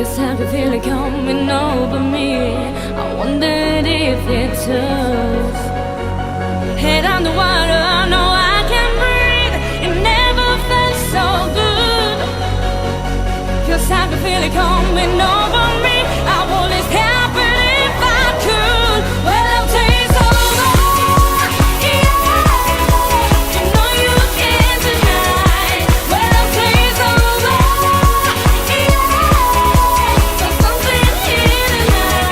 'Cause I could feel it coming over me. I wondered if it took. Head on the water, no, I can't breathe. It never felt so good. 'Cause I could feel it coming over me. I would let it happen if I could. Well, I'll taste all more. Yeah, you know you can tonight. Well, I'll taste all more. Yeah, there's something here tonight.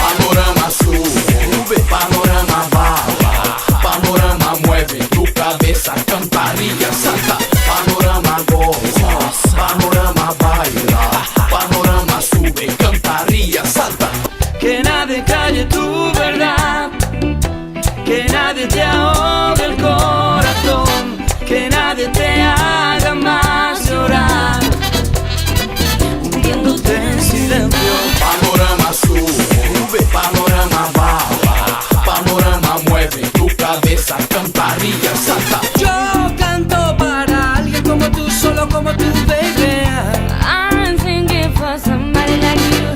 Panorama sube, panorama baja, panorama mueve tu cabeza, cantaría salta. Panorama goza, panorama baila, panorama sube, cantaría salta. Que nadie calle tu verdad, que nadie te ahogue el corazón, que nadie te haga más llorar, hundiéndote en silencio. Panorama sube, panorama baja, panorama mueve tu cabeza, cantaría salta. Yo canto para alguien como tú, solo como tú, baby. I'm thinking for somebody like you.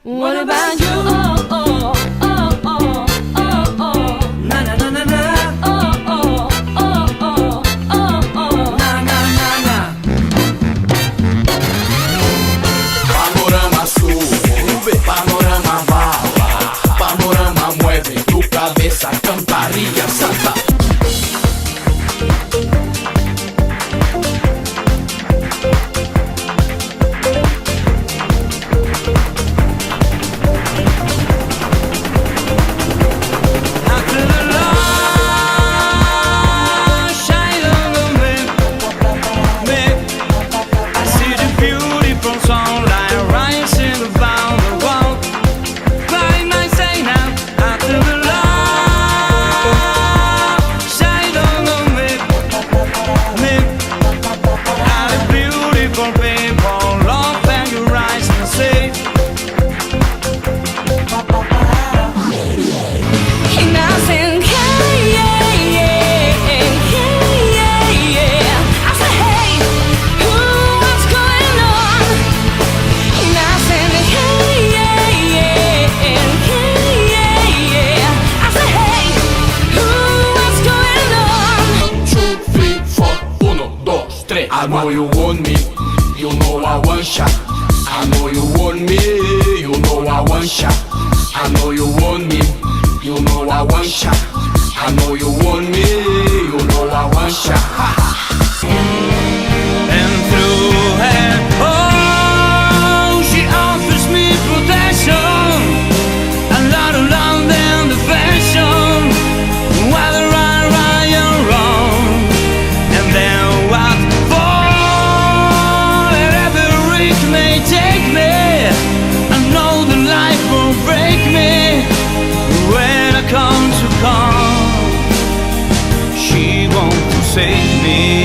What about you? Oh, oh, oh, oh, oh, oh. Na na na na na, Oh, oh, oh, oh, oh, oh. na na na na. Panorama sube, panorama baja, panorama mueve tu cabeza, cantaría salta. After the light shine on me, I see the beautiful sunlight rising around the world. Like I say now, after the light shine on me, all the beautiful people love when you rise and say. And I sing, hey, yeah, yeah, yeah, yeah. I say, hey, what's going on? And I sing, hey, yeah, yeah, yeah. I say, hey, what's going on? 1, 2, 3, 4, 1, 2, 3. I know you want me, you know I want shot. I know you want me, you know I want shot. I know you want me, you know I want shot. I know you want me, you know I want shot. And through her, oh, she offers me protection, a lot of love and affection, whether I right or wrong. And then what for? Wherever it may take me, I know the life will break me when I come to come. She wants to save me.